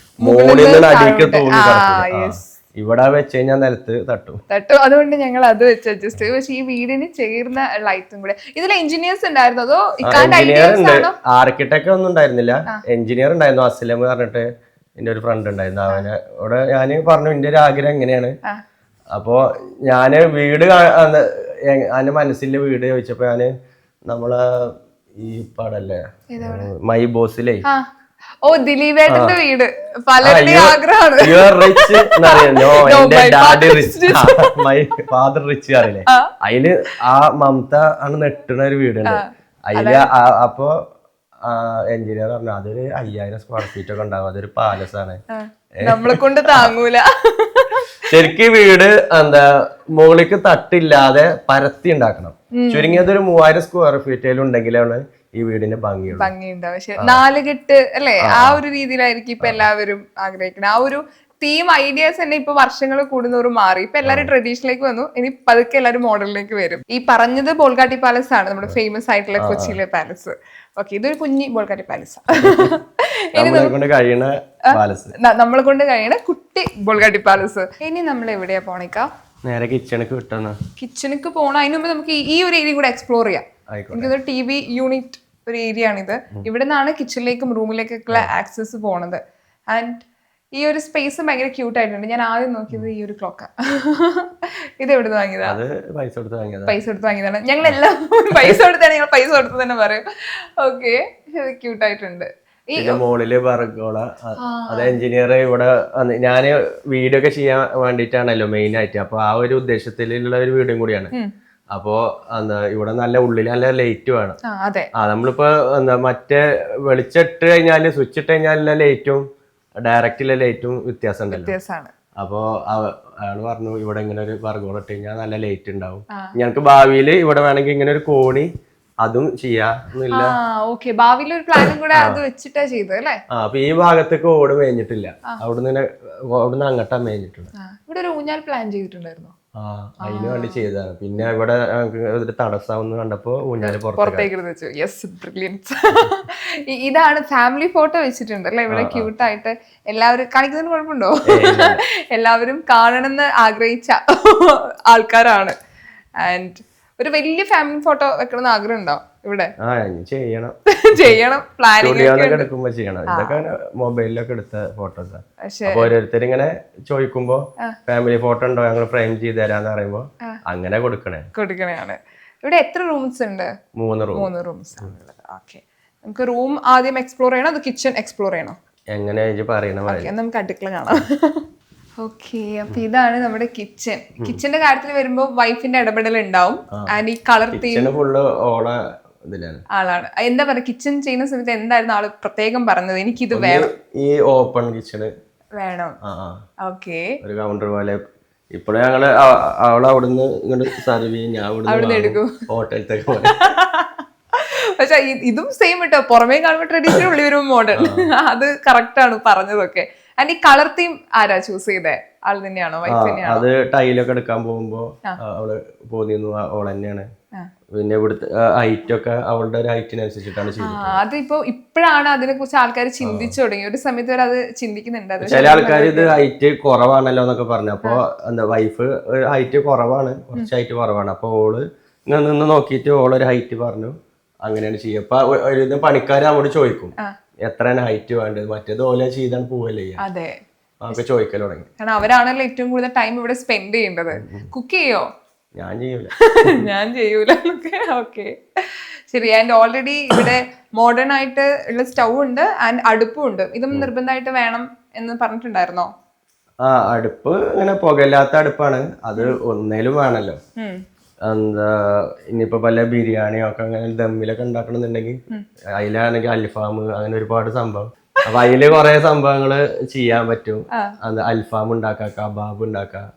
മുകളിൽ നിന്ന് അടിക്ക് തൂങ്ങി കിടക്കും. ഇവിടെ വെച്ച് കഴിഞ്ഞാൽ നിലത്ത് തട്ടും. അതുകൊണ്ട് ഞങ്ങൾ അത് വെച്ച് അഡ്ജസ്റ്റ് ചെയ്തു. പക്ഷെ ഈ വീടിന് ചേർന്ന ലൈറ്റും കൂടെ. ഇതിൽ എഞ്ചിനീയേഴ്സ് ഉണ്ടായിരുന്നു അതോ ആർക്കിടെക്ട് ഒന്നും ഉണ്ടായിരുന്നില്ല? എഞ്ചിനീയർ ഉണ്ടായിരുന്നു, അസ്ലം പറഞ്ഞിട്ട് എന്റെ ഒരു ഫ്രണ്ട് ഉണ്ടായിരുന്നു. അവനോട് ഞാൻ പറഞ്ഞു എന്റെ ഒരു ആഗ്രഹം എങ്ങനെയാണ്. അപ്പോ ഞാന് വീട് അതിന്റെ മനസ്സിലെ വീട് ചോദിച്ചപ്പോ ഞാന് നമ്മളെ ഈ പടല്ലേ മൈ ബോസിലേ ദിലീപേട്ടന്റെ വീട് പലരുടെ ആഗ്രഹമാണ്. ഫാദർ റിച്ച് അറിയില്ലേ, അതില് ആ മമത ആണ് നെട്ടുന്ന ഒരു വീടുണ്ട്. അതില് അപ്പൊ എഞ്ചിനീയർ പറഞ്ഞു അതൊരു 5,000 സ്ക്വയർ ഫീറ്റ് ഒക്കെ ഉണ്ടാവും, അതൊരു പാലസ് ആണ്, നമ്മളെ കൊണ്ട് താങ്ങൂല. ശരിക്കും വീട് എന്താ മുകളിലേക്ക് തട്ടില്ലാതെ പരത്തി ഉണ്ടാക്കണം. ചുരുങ്ങിയത് ഒരു 3,000 സ്ക്വയർ ഫീറ്റിലും ഉണ്ടെങ്കിലാണ് ഈ വീടിന് ഭംഗിയുണ്ടാവും. പക്ഷെ 4 കെട്ട് അല്ലെ, ആ ഒരു രീതിയിലായിരിക്കും ഇപ്പൊ എല്ലാവരും ആഗ്രഹിക്കുന്നത്. ആ ഒരു തീം ഐഡിയാസ് തന്നെ ഇപ്പൊ വർഷങ്ങൾ കൂടുന്നവരും മാറി. ഇപ്പൊ എല്ലാവരും ട്രഡീഷനിലേക്ക് വന്നു. ഇനി പതുക്കെ എല്ലാവരും മോഡലിലേക്ക് വരും. ഈ പറഞ്ഞത് ബോൾഗാട്ടി പാലസ് ആണ്, നമ്മുടെ ഫേമസ് ആയിട്ടുള്ള കൊച്ചിയിലെ പാലസ്. ഓക്കെ, ഇതൊരു കുഞ്ഞി ബോൾഗാട്ടി പാലസ്. നമ്മളെ കൊണ്ട് കഴിയണ കുട്ടി ബോൾഗാട്ടി പാലസ്. ഇനി നമ്മൾ എവിടെയാ പോണേക്കാ? നേരെ കിച്ചണിക്ക് പോണം. അതിന് മുമ്പ് നമുക്ക് ഈ ഒരു ഏരിയ കൂടെ എക്സ്പ്ലോർ ചെയ്യാം. എനിക്കൊരു TV യൂണിറ്റ് ഒരു ഏരിയ ആണിത്. ഇവിടെ നിന്നാണ് കിച്ചണിലേക്കും റൂമിലേക്കൊക്കെ ആക്സസ് പോണത്. ആൻഡ് ഈ ഒരു സ്പേസ് ഭയങ്കര ക്യൂട്ട് ആയിട്ടുണ്ട്. ഞാൻ ആദ്യം നോക്കിയത് ഈ ഒരു ക്ലോക്ക. ഇത് എവിടെ നിന്ന് വാങ്ങിയതാ? പൈസ കൊടുത്ത് വാങ്ങിയതാണ്. ഞങ്ങളെല്ലാം പൈസ കൊടുത്താണ്, ഞങ്ങൾ പൈസ കൊടുത്ത് തന്നെ പറയും. ഓക്കെ, ഇത് ക്യൂട്ട് ആയിട്ടുണ്ട്. മോളില് ബർഗോള, അത് എഞ്ചിനീയർ ഇവിടെ ഞാന് വീഡിയോ ഒക്കെ ചെയ്യാൻ വേണ്ടിട്ടാണല്ലോ മെയിൻ ആയിട്ട്. അപ്പൊ ആ ഒരു ഉദ്ദേശത്തിലുള്ള ഒരു വീഡിയോ കൂടിയാണ്. അപ്പോ എന്താ ഇവിടെ നല്ല ഉള്ളിൽ നല്ല ലൈറ്റ് വേണം. നമ്മളിപ്പോ എന്താ മറ്റേ വെളിച്ചിട്ട് കഴിഞ്ഞാല് സ്വിച്ച് ഇട്ട് കഴിഞ്ഞാലുള്ള ലൈറ്റും ഡയറക്റ്റിലെ ലൈറ്റും വ്യത്യാസം ഉണ്ടല്ലോ. അപ്പോ അയാള് പറഞ്ഞു ഇവിടെ ഇങ്ങനെ ഒരു ബർഗോള ഇട്ട് കഴിഞ്ഞാൽ നല്ല ലൈറ്റ് ഉണ്ടാവും. ഞങ്ങൾക്ക് ഭാവിയിൽ ഇവിടെ വേണമെങ്കിൽ ഇങ്ങനെ ഒരു കോണി അതും ചെയ്യാന്നില്ല. ഭാവിയിൽ ഒരു പ്ലാനും കൂടെ അത് വെച്ചിട്ടാ ചെയ്തത് അല്ലേ? അപ്പൊ ഈ ഭാഗത്തേക്ക് ഓട് മേഞ്ഞിട്ടില്ല, അവിടുന്ന് അങ്ങോട്ടാ മേഞ്ഞിട്ടുണ്ട്. ഇവിടെ ഒരു ഊഞ്ഞാൽ പ്ലാൻ ചെയ്തിട്ടുണ്ടായിരുന്നു. അതിന് വേണ്ടി ചെയ്തതാണ്. പിന്നെ ഇവിടെ തടസ്സം കണ്ടപ്പോ ഊഞ്ഞാല് പുറത്തേക്ക് വെച്ചു. Yes, brilliance. ഇതാണ് ഫാമിലി ഫോട്ടോ വെച്ചിട്ടുണ്ട് അല്ലെ ഇവിടെ ക്യൂട്ട് ആയിട്ട്. എല്ലാവരും കാണിക്കുന്നതിന് കുഴപ്പമുണ്ടോ? എല്ലാവരും കാണണമെന്ന് ആഗ്രഹിച്ച ആൾക്കാരാണ്. ആൻഡ് ഒരു വലിയ ഫാമിലി ഫോട്ടോ വെക്കണമെന്ന് ആഗ്രഹം ഉണ്ടോ ഇവിടെ? ചെയ്യണം. പ്ലാനിങ് ഇതൊക്കെ മൊബൈലിലൊക്കെ എടുത്ത ഫോട്ടോസാ. അപ്പൊ ഓരോരുത്തർ ഇങ്ങനെ ചോദിക്കുമ്പോ ഫാമിലി ഫോട്ടോ ഉണ്ടോ, ഞങ്ങൾ ഫ്രെയിം ചെയ്ത് തരാന്ന് പറയുമ്പോ അങ്ങനെ കൊടുക്കണേയാണ്. ഇവിടെ എത്ര റൂംസ് ഉണ്ട്? 3 റൂംസ് ആണുള്ളത്. ഓക്കെ, നമുക്ക് റൂം ആദ്യം എക്സ്പ്ലോർ ചെയ്യണം, അത് കിച്ചൺ എക്സ്പ്ലോർ ചെയ്യണോ? എങ്ങനെയാ പറയണ? നമുക്ക് അടുക്കള കാണാം. ഓക്കെ, അപ്പൊ ഇതാണ് നമ്മുടെ കിച്ചൺ. കിച്ചന്റെ കാര്യത്തിൽ വരുമ്പോ വൈഫിന്റെ ഇടപെടൽ ഉണ്ടാവും. ആൻഡ് ഈ കളർ തീം ഫുള്ള് ഇതിലാണ് ആളാണ്. എന്താ പറയാ, കിച്ചൺ ചെയ്യുന്ന സമയത്ത് എന്തായിരുന്നു ആള് പ്രത്യേകം പറഞ്ഞത്, എനിക്കിത് വേണം? ഈ ഓപ്പൺ കിച്ചണ് വേണം. ആ ഓക്കെ. ഒരു കൗണ്ടർ പോലെ. ഇപ്പോഴും ഞങ്ങള് അവളവിടുന്ന് ഇങ്ങോട്ട് സർവ് ചെയ്യും, ഞാൻ അവിടുന്ന് എടുക്കും ഹോട്ടലത്തേക്ക് പോലെ. പക്ഷെ ഇതും സെയിം കേട്ടോ, പുറമേ കാണുമ്പോൾ ട്രഡീഷണൽ, ഉള്ളി ഒരു മോഡേൺ. അത് കറക്റ്റ് ആണ് പറഞ്ഞതൊക്കെ. ആൻഡ് ഈ കളർ തീം ആരാ ചൂസ് ചെയ്തേ? ആൾ തന്നെയാണോ, വൈഫ് തന്നെയാണോ? അത് ടൈലൊക്കെ എടുക്കാൻ പോകുമ്പോ അവള് പോന്നിരുന്നു, അവൾ തന്നെയാണ്. പിന്നെ ഇവിടുത്തെ ഹൈറ്റ് ഒക്കെ അവളുടെ ഒരു ഹൈറ്റിനനുസരിച്ചിട്ടാണ് ചെയ്തത്. അതിപ്പോ ഇപ്പോഴാണ് അതിനെ കുറിച്ച് ആൾക്കാർ ചിന്തിച്ചു തുടങ്ങി. ഒരു സമയത്ത് വരെ അത് ചിന്തിക്കുന്നുണ്ട്. ചില ആൾക്കാർ ഇത് ഹൈറ്റ് കുറവാണല്ലോ എന്നൊക്കെ പറഞ്ഞു. അപ്പൊ എന്താ വൈഫ് ഹൈറ്റ് കുറവാണ്, കുറച്ച് ഹൈറ്റ് കുറവാണ്. അപ്പൊ ഓള് ഇങ്ങനെ നിന്ന് നോക്കിയിട്ട് ഓളൊരു ഹൈറ്റ് പറഞ്ഞു, അങ്ങനെയാണ് ചെയ്യുക. അപ്പൊ ഒരു പണിക്കാർ നമ്മോട് ചോദിക്കും എത്രയാണ് ഹൈറ്റ് വേണ്ടത്, മറ്റേത് ഓല ചെയ്താണ് പോവല്ലേ ചെയ്യാം. അതെ, നമുക്ക് ചോദിക്കൽ തുടങ്ങി. കാരണം അവരാണല്ലോ ഏറ്റവും കൂടുതൽ ടൈം ഇവിടെ സ്പെൻഡ് ചെയ്യേണ്ടത്. കുക്ക് ചെയ്യോ? ഞാൻ ചെയ്യൂല. ഞാൻ ചെയ്യൂല. ഓക്കെ, ശരി. ആൻഡ് ഓൾറെഡി ഇവിടെ മോഡേൺ ആയിട്ട് ഉള്ള സ്റ്റൗ ഉണ്ട് ആൻഡ് അടുപ്പും ഉണ്ട്. ഇതും നിർബന്ധമായിട്ട് വേണം എന്ന് പറഞ്ഞിട്ടുണ്ടായിരുന്നോ? അടുപ്പ് ഇങ്ങനെ പുകയില്ലാത്ത അടുപ്പാണ്, അത് ഒന്നേലും വേണല്ലോ. എന്താ ഇനിയിപ്പോ പല ബിരിയാണിയോ ഒക്കെ അങ്ങനെ ദമ്മിലൊക്കെ ഉണ്ടാക്കണമെന്നുണ്ടെങ്കിൽ അതിലാണെങ്കിൽ അൽഫാം, അങ്ങനെ ഒരുപാട് സംഭവം. അപ്പൊ അതില് കുറെ സംഭവങ്ങള് ചെയ്യാൻ പറ്റും. അൽഫാം ഉണ്ടാക്കാം, കബാബ് ഉണ്ടാക്കാം,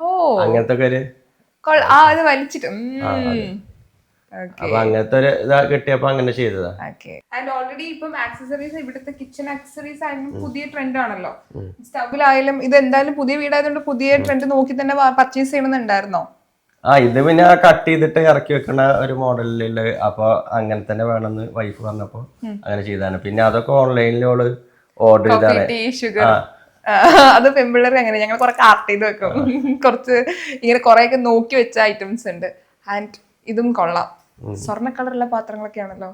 അങ്ങനത്തെ ഒക്കെ ഒരു അത് വലിച്ചിട്ട്. അപ്പൊ അങ്ങനത്തെ ഒരു ഇതാ കിട്ടിയപ്പോ അങ്ങനെ ചെയ്തതാ. ആൻഡ് ഓൾറെഡി ഇപ്പം ആക്സസറീസ്, ഇവിടുത്തെ കിച്ചൺ ആക്സസറീസ് ആയാലും പുതിയ ട്രെൻഡ് ആണല്ലോ. സ്റ്റൗവിലായാലും ഇത് എന്തായാലും പുതിയ വീടായതുകൊണ്ട് പുതിയ ട്രെൻഡ് നോക്കി തന്നെ പർച്ചേസ് ചെയ്യണമെന്നുണ്ടായിരുന്നോ? ഇത് പിന്നെ കട്ട് ചെയ്തിട്ട് ഇറക്കി വെക്കണ ഒരു മോഡലില്. അപ്പൊ അങ്ങനെ തന്നെ വേണമെന്ന് വൈഫ് പറഞ്ഞപ്പോ അങ്ങനെ ചെയ്താണ്. പിന്നെ അതൊക്കെ ഓൺലൈനിലോള് ഓർഡർ ചെയ്താണ്. അത് പെമ്പിള്ളേർ അങ്ങനെ ഞങ്ങൾ കുറെ കാർട്ട് ചെയ്ത് വെക്കും. കുറച്ച് ഇങ്ങനെ കുറെയൊക്കെ നോക്കി വെച്ച ഐറ്റംസ് ഉണ്ട്. ആൻഡ് ഇതും കൊള്ളാം, സ്വർണ്ണ കളറുള്ള പാത്രങ്ങളൊക്കെ ആണല്ലോ.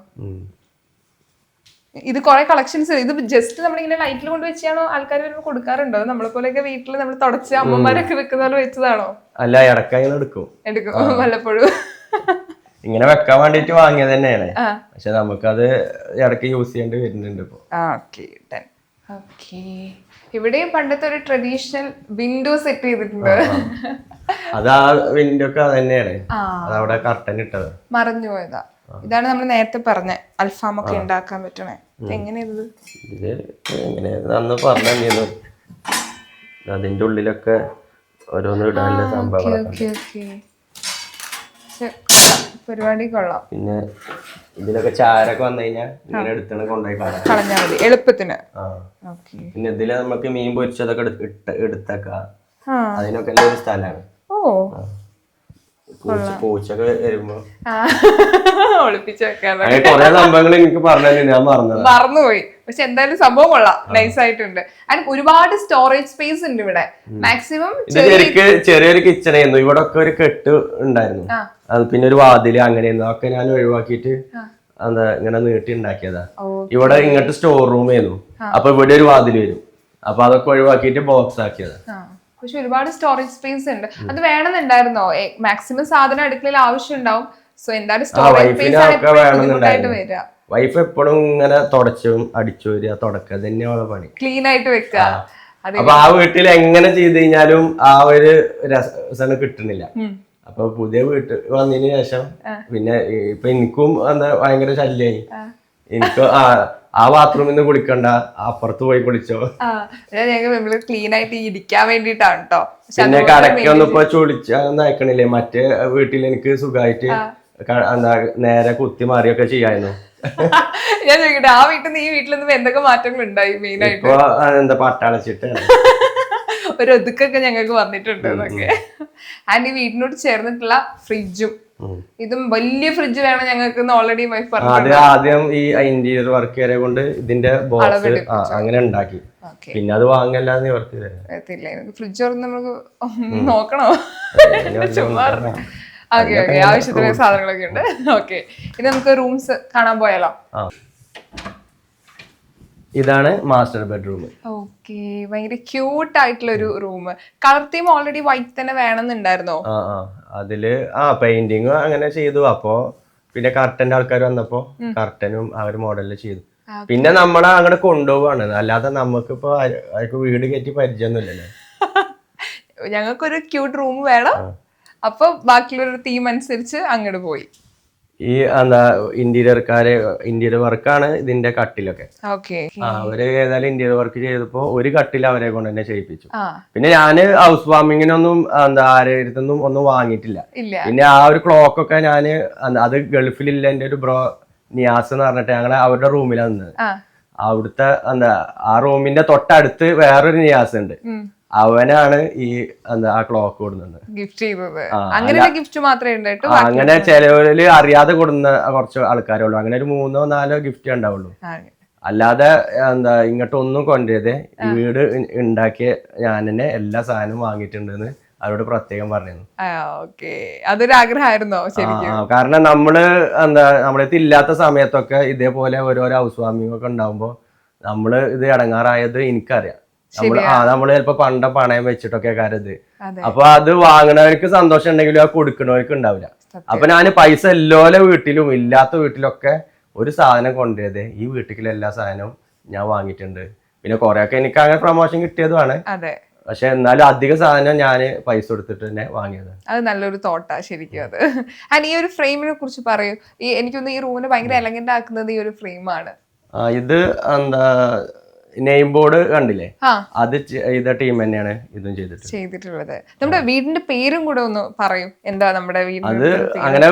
ഇത് കുറെ കളക്ഷൻസ്. ഇത് ജസ്റ്റ് നമ്മളിങ്ങനെ ലൈറ്റിൽ കൊണ്ട് വെച്ചാണോ ആൾക്കാർ കൊടുക്കാറുണ്ടോ? നമ്മളെ പോലെയൊക്കെ വീട്ടിൽ നമ്മൾ തുടച്ച് അമ്മമാരൊക്കെ വെക്കുന്ന പോലെ വെച്ചതാണോ? അല്ല, ഇടക്കായി എടുക്കും വല്ലപ്പോഴും. ഇങ്ങനെ വെക്കാൻ വേണ്ടിട്ട് വാങ്ങിയത് തന്നെയാണ്. പക്ഷെ നമുക്കത് ഇടയ്ക്ക് യൂസ് ചെയ്യേണ്ടി വരുന്നുണ്ട് ഇപ്പൊ. ഇവിടെയും പണ്ടത്തെ ഒരു ട്രഡീഷണൽ വിൻഡോ സെറ്റ് ചെയ്തിട്ടുണ്ട്. അത് ആ വിൻഡോ ഒക്കെ തന്നെയാണ്, അതവിടെ കർട്ടൻ ഇട്ടത്. മറഞ്ഞു പോയതാ. ഇതാണ് നമ്മൾ നേരത്തെ പറഞ്ഞ അൽഫാമൊക്കെ ഉണ്ടാക്കാൻ പറ്റണേ. എങ്ങനെയത്? ഇത് എങ്ങനെയാന്ന് പറഞ്ഞു. അതിന്റെ ഉള്ളിലൊക്കെ ഓരോന്ന് ഇടാനുള്ള സംഭവങ്ങളൊക്കെ. പരിപാടി കൊള്ളാം. പിന്നെ ഇതിലൊക്കെ ചാരൊക്കെ വന്നു കഴിഞ്ഞാൽ ഇങ്ങനെ എടുത്താണ് കൊണ്ടുപോയി കളഞ്ഞാൽ മതി എളുപ്പത്തിന്. പിന്നെ ഇതില് നമുക്ക് മീൻ പൊരിച്ചതൊക്കെ എടുത്തേക്കാം. അതിനൊക്കെ ഒരു സ്ഥലമാണ്. പൂച്ചൊക്കെ വരുമ്പോ ഒളിപ്പിച്ച് വെക്കാൻ കൊറേ സംഭവങ്ങൾ എനിക്ക് പറഞ്ഞു, ഞാൻ മറന്നുപോയി. പക്ഷെ എന്തായാലും സംഭവം കൊള്ളാം, നൈസ് ആയിട്ടുണ്ട്. ആൻഡ് ഒരുപാട് സ്റ്റോറേജ് സ്പേസ് ഉണ്ട് ഇവിടെ. മാക്സിമം ചെറിയൊരു കിച്ചൺ ആയിരുന്നു. ഇവിടെ ഒക്കെ ഒരു കെട്ട് ഉണ്ടായിരുന്നു, പിന്നെ ഒരു വാതില് അങ്ങനെയായിരുന്നു. അതൊക്കെ ഞാൻ ഒഴിവാക്കിയിട്ട് എന്താ ഇങ്ങനെ നീട്ടി ഉണ്ടാക്കിയതാ. ഇവിടെ ഇങ്ങോട്ട് സ്റ്റോർ റൂം ആയിരുന്നു. അപ്പൊ ഇവിടെ ഒരു വാതില് വരും. അപ്പൊ അതൊക്കെ ഒഴിവാക്കിയിട്ട് ബോക്സ് ആക്കിയതാ. പക്ഷെ ഒരുപാട് സ്റ്റോറേജ് സ്പേസ് ഉണ്ട്. അത് വേണമെന്നുണ്ടായിരുന്നോ? മാക്സിമം സാധനം അടുക്കളയിൽ ആവശ്യം ഉണ്ടാവും. സോ എന്തായാലും സ്റ്റോറേജ് സ്പേസ് ആണ് വരിക. വൈഫ് എപ്പോഴും ഇങ്ങനെ തുടച്ചും അടിച്ചു വരിക, തുടക്ക തന്നെയാണ് പണി. ക്ലീൻ ആയിട്ട് വെക്കുക. അപ്പൊ ആ വീട്ടിൽ എങ്ങനെ ചെയ്ത് കഴിഞ്ഞാലും ആ ഒരു രസം കിട്ടുന്നില്ല. അപ്പൊ പുതിയ വീട്ടിൽ വന്നതിന് ശേഷം പിന്നെ ഇപ്പൊ എനിക്കും എന്താ ഭയങ്കര ശല്യായി. എനിക്ക് ആ ബാത്റൂമിൽ നിന്ന് കുളിക്കണ്ട, അപ്പുറത്ത് പോയി കുളിച്ചോ. ഞങ്ങൾ ക്ലീൻ ആയിട്ട് ഇരിക്കാൻ വേണ്ടിട്ടാണ് കേട്ടോ. പിന്നെ കടക്കൊന്നും ഇപ്പൊ ചുളിച്ചൊന്നും അയക്കണില്ലേ. മറ്റേ വീട്ടിൽ എനിക്ക് സുഖമായിട്ട് എന്താ നേരെ കുത്തി മാറിയൊക്കെ ചെയ്യായിരുന്നു. ഞാൻ ചോദിക്കട്ടെ, ആ വീട്ടിൽ നിന്ന് ഈ വീട്ടിൽ നിന്ന് എന്തൊക്കെ മാറ്റങ്ങൾ ഉണ്ടായി? മെയിൻ ആയിട്ട് എന്താ പട്ടാളച്ചിട്ട് ഒരു ഒതുക്കൊക്കെ ഞങ്ങൾക്ക് വന്നിട്ടുണ്ട് എന്നൊക്കെ. ആൻഡ് ഈ വീടിനോട് ചേർന്നിട്ടുള്ള ഫ്രിഡ്ജും, ഇതും വലിയ ഫ്രിഡ്ജ് വേണം ഞങ്ങൾക്ക് ഓൾറെഡി വൈഫ് പറഞ്ഞു. ആദ്യം ഈ ഇന്റീരിയർ വർക്ക് കൊണ്ട് ഇതിന്റെ ബോക്സ് അങ്ങനെ ഉണ്ടാക്കി. പിന്നെ അത് വാങ്ങല്ലാന്ന് നിവർത്തിയില്ല. ഫ്രിഡ്ജ് നമുക്ക് നോക്കണോ? ഓക്കെ ഓക്കെ, ആവശ്യത്തിന് സാധനങ്ങളൊക്കെ ഉണ്ട്. ഓക്കെ, ഇനി നമുക്ക് റൂംസ് കാണാൻ പോയാലോ? ഇതാണ് മാസ്റ്റർ ബെഡ്റൂം. ഓക്കെ, ഭയങ്കര ക്യൂട്ട് ആയിട്ടുള്ള ഒരു room. Colour theme already white തന്നെ വേണമെന്നുണ്ടായിരുന്നോ? അതില് പെയിന്റിങ് അങ്ങനെ ചെയ്തു. അപ്പോ പിന്നെ കർട്ടന്റെ ആൾക്കാർ വന്നപ്പോ കർട്ടനും ആ ഒരു മോഡലില് ചെയ്തു. പിന്നെ നമ്മളെ അങ്ങോട്ട് കൊണ്ടുപോവാണ്, അല്ലാതെ നമുക്കിപ്പോ അവർക്ക് വീട് കയറ്റി പരിചയമൊന്നുമില്ലല്ലോ. ഞങ്ങൾക്കൊരു ക്യൂട്ട് റൂം വേണം. അപ്പൊ ബാക്കിയുള്ളൊരു തീം അനുസരിച്ച് അങ്ങോട്ട് പോയി. ഈ എന്താ ഇന്റീരിയർ വർക്കാണ് ഇതിന്റെ കട്ടിലൊക്കെ. ഓക്കെ. അവര് ഏതായാലും ഇന്റീരിയർ വർക്ക് ചെയ്തപ്പോ ഒരു കട്ടിൽ അവരെ കൊണ്ട് തന്നെ ചെയ്യിപ്പിച്ചു. പിന്നെ ഞാന് ഹൗസ് വാമിങ്ങിനൊന്നും ആരെടുത്തൊന്നും ഒന്നും വാങ്ങിയിട്ടില്ല. പിന്നെ ആ ഒരു ക്ലോക്ക് ഒക്കെ ഞാന് അത് ഗൾഫിലില്ല, എന്റെ ഒരു ബ്രോ നിയാസ് എന്ന് പറഞ്ഞിട്ട് ഞങ്ങള് അവരുടെ റൂമിലാണ് നിന്നത്. അവിടുത്തെ ആ റൂമിന്റെ തൊട്ടടുത്ത് വേറൊരു നിയാസ് ഉണ്ട്, അവനാണ് ഈ ആ ക്ലോക്ക് കൊടുക്കുന്നത്, ഗിഫ്റ്റ് ചെയ്തത്. അങ്ങനെ ഗിഫ്റ്റ് മാത്രമേ ഉണ്ടായിട്ടു. അങ്ങനെ ചിലവരില് അറിയാതെ കൊടുക്കുന്ന കുറച്ച് ആൾക്കാരുള്ളൂ. അങ്ങനെ ഒരു 3 or 4 ഗിഫ്റ്റ് ഉണ്ടാവുള്ളൂ. അല്ലാതെ ഇങ്ങോട്ടൊന്നും കൊണ്ടുവരരുത്, ഈ വീട് ഉണ്ടാക്കിയ ഞാൻ തന്നെ എല്ലാ സാധനവും വാങ്ങിയിട്ടുണ്ടെന്ന് അവരോട് പ്രത്യേകം പറഞ്ഞിരുന്നു. അതൊരു ആഗ്രഹമായിരുന്നോ ശരിക്കും? കാരണം നമ്മളടുത്ത് ഇല്ലാത്ത സമയത്തൊക്കെ ഇതേപോലെ ഓരോരോ ഹൗസ് വാമിംഗ് ഒക്കെ ഉണ്ടാവുമ്പോ നമ്മള് ഇത് ഇടങ്ങാറായത് എനിക്കറിയാം. നമ്മള് ചിലപ്പോ പണയം വെച്ചിട്ടൊക്കെ കരുത്. അപ്പൊ അത് വാങ്ങണവർക്ക് സന്തോഷം ഉണ്ടെങ്കിലും അത് കൊടുക്കണവർക്ക് ഉണ്ടാവില്ല. അപ്പൊ ഞാൻ പൈസ എല്ലാവരുടെ വീട്ടിലും ഇല്ലാത്ത വീട്ടിലൊക്കെ ഒരു സാധനം കൊണ്ടുവരത്, ഈ വീട്ടിലെ എല്ലാ സാധനവും ഞാൻ വാങ്ങിയിട്ടുണ്ട്. പിന്നെ കൊറേയൊക്കെ എനിക്ക് അങ്ങനെ പ്രൊമോഷൻ കിട്ടിയതുമാണ്. പക്ഷെ എന്നാലും അധിക സാധനം ഞാൻ പൈസ കൊടുത്തിട്ട് തന്നെ വാങ്ങിയത്. അത് നല്ലൊരു തോട്ടാ ശരിക്കും അത്. ഈ ഒരു ഫ്രെയിമിനെ കുറിച്ച് പറയൂ. എനിക്കൊന്ന് ഈ റൂമിന് ഭയങ്കര എലഗന്റ് ആക്കുന്നത് ഈ ഒരു ഫ്രെയിമാണ്. ഇത് നെയിം ബോർഡ് കണ്ടില്ലേ, അത് ചെയ്ത ടീം തന്നെയാണ് ഇതും ചെയ്തിട്ടുള്ളത്. നമ്മുടെ വീടിന്റെ പേരും കൂടെ ഒന്ന് പറയൂ, എന്താ നമ്മുടെ വീട്? അത് അങ്ങനെ